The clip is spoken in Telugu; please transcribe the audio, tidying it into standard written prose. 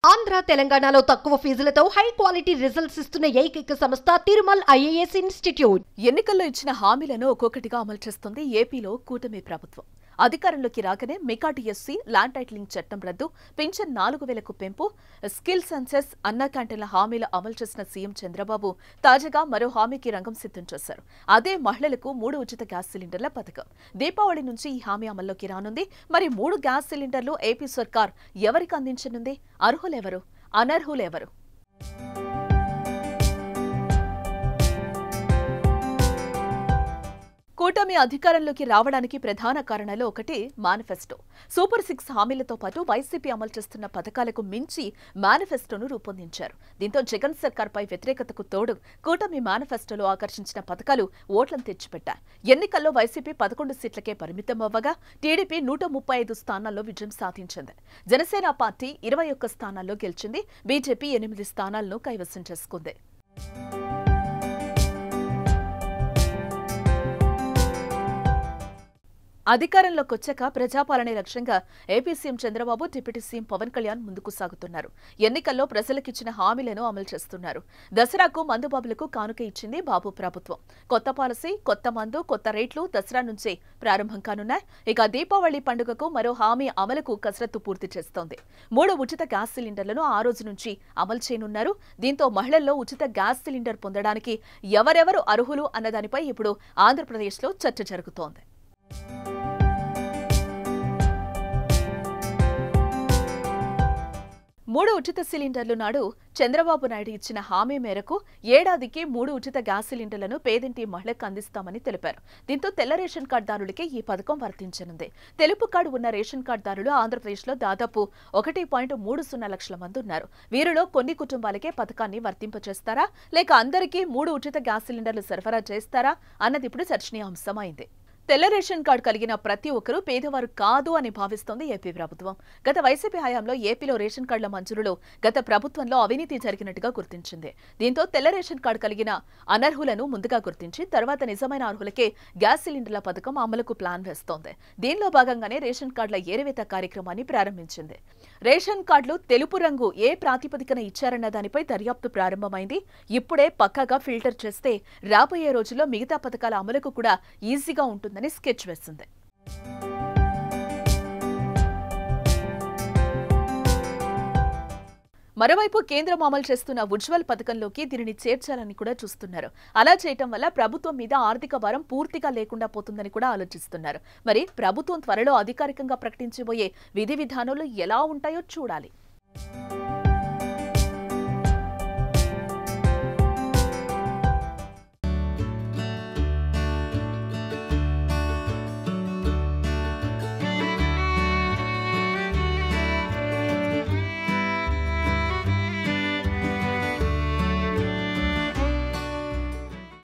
ఆంధ్ర తెలంగాణలో తక్కువ ఫీజులతో హై క్వాలిటీ రిజల్ట్స్ ఇస్తున్న ఏకైక సంస్థ తిరుమల్ ఐఏఎస్ ఇన్స్టిట్యూట్. ఎన్నికల్లో ఇచ్చిన హామీలను ఒక్కొక్కటిగా అమలు చేస్తుంది ఏపీలో కూటమి ప్రభుత్వం. అధికారంలోకి రాకనే మెగా డిఎస్సి, ల్యాండ్ టైటిలింగ్ చట్టం రద్దు, పింఛన్ 4000కు పెంపు, స్కిల్ సెన్సెస్, అన్న క్యాంటీన్ల హామీలు అమలు చేసిన సీఎం చంద్రబాబు తాజాగా మరో హామీకి రంగం సిద్ధం చేశారు. అదే మహిళలకు 3 ఉచిత గ్యాస్ సిలిండర్ల పథకం. దీపావళి నుంచి ఈ హామీ అమల్లోకి రానుంది. మరి 3 గ్యాస్ సిలిండర్లు ఏపీ సర్కార్ ఎవరికి అందించనుంది? అర్హులెవరు, అనర్హులెవరు? కూటమి అధికారంలోకి రావడానికి ప్రధాన కారణాలు ఒకటి మేనిఫెస్టో. సూపర్ 6 హామీలతో పాటు వైసీపీ అమలు చేస్తున్న పథకాలకు మించి మేనిఫెస్టోను రూపొందించారు. దీంతో జగన్ సర్కార్పై వ్యతిరేకతకు తోడు కూటమి మేనిఫెస్టోలో ఆకర్షించిన పథకాలు ఓట్లను తెచ్చిపెట్టాయి. ఎన్నికల్లో వైసీపీ 11 సీట్లకే పరిమితం అవ్వగా టీడీపీ 135 స్థానాల్లో విజయం సాధించింది. జనసేన పార్టీ 21 స్థానాల్లో గెలిచింది. బీజేపీ 8 స్థానాలను కైవసం చేసుకుంది. అధికారంలోకి వచ్చాక ప్రజాపాలనే లక్ష్యంగా AP CM Chandrababu, deputy CM Pavan Kalyan ముందుకు సాగుతున్నారు. ఎన్నికల్లో ప్రజలకిచ్చిన హామీలను అమలు చేస్తున్నారు. దసరాకు మందుబాబులకు కానుక ఇచ్చింది బాబు ప్రభుత్వం. కొత్త పాలసీ, కొత్త మందు, కొత్త రేట్లు దసరా నుంచే ప్రారంభం కానున్నాయి. ఇక దీపావళి పండుగకు మరో హామీ అమలుకు కసరత్తు పూర్తి చేస్తోంది. 3 ఉచిత గ్యాస్ సిలిండర్లను ఆ రోజు నుంచి అమలు చేయనున్నారు. దీంతో మహిళల్లో ఉచిత గ్యాస్ సిలిండర్ పొందడానికి ఎవరెవరు అర్హులు అన్నదానిపై ఇప్పుడు ఆంధ్రప్రదేశ్లో చర్చ జరుగుతోంది. 3 ఉచిత సిలిండర్లు నాడు చంద్రబాబు నాయుడు ఇచ్చిన హామీ మేరకు ఏడాదికి 3 ఉచిత గ్యాస్ సిలిండర్లను పేదింటి మహిళకు అందిస్తామని తెలిపారు. దీంతో తెల్ల రేషన్ కార్డుదారులకే ఈ పథకం వర్తించనుంది. తెలుపు కార్డు ఉన్న రేషన్ కార్డుదారులు ఆంధ్రప్రదేశ్లో దాదాపు 1.30 లక్షల మంది ఉన్నారు. వీరిలో కొన్ని కుటుంబాలకే పథకాన్ని వర్తింపచేస్తారా, లేక అందరికీ 3 ఉచిత గ్యాస్ సిలిండర్లు సరఫరా చేస్తారా అన్నది ఇప్పుడు చర్చనీయాంశమైంది. తెల్ల రేషన్ కార్డు కలిగిన ప్రతి ఒక్కరూ పేదవారు కాదు అని భావిస్తోంది ఏపీ ప్రభుత్వం. గత వైసీపీ హయాంలో ఏపీలో రేషన్ కార్డుల మంజూరులో గత ప్రభుత్వంలో అవినీతి జరిగినట్టుగా గుర్తించింది. దీంతో తెల్ల రేషన్ కార్డు కలిగిన అనర్హులను ముందుగా గుర్తించి తర్వాత నిజమైన అర్హులకే గ్యాస్ సిలిండర్ల పథకం అమలుకు ప్లాన్ వేస్తోంది. దీనిలో భాగంగానే రేషన్ కార్డుల ఏరివేత కార్యక్రమాన్ని ప్రారంభించింది. రేషన్ కార్డులు తెలుపు రంగు ఏ ప్రాతిపదికన ఇచ్చారన్న దానిపై దర్యాప్తు ప్రారంభమైంది. ఇప్పుడే పక్కాగా ఫిల్టర్ చేస్తే రాబోయే రోజుల్లో మిగతా పథకాల అమలుకు కూడా ఈజీగా ఉంటుంది స్కెచ్ వేసింది. మరోవైపు కేంద్రం అమలు చేస్తున్న ఉజ్వల్ పథకంలోకి దీనిని చేర్చాలని కూడా చూస్తున్నారు. అలా చేయటం వల్ల ప్రభుత్వం మీద ఆర్థిక భారం పూర్తిగా లేకుండా పోతుందని కూడా ఆలోచిస్తున్నారు. మరి ప్రభుత్వం త్వరలో అధికారికంగా ప్రకటించబోయే విధి విధానాలు ఎలా ఉంటాయో చూడాలి.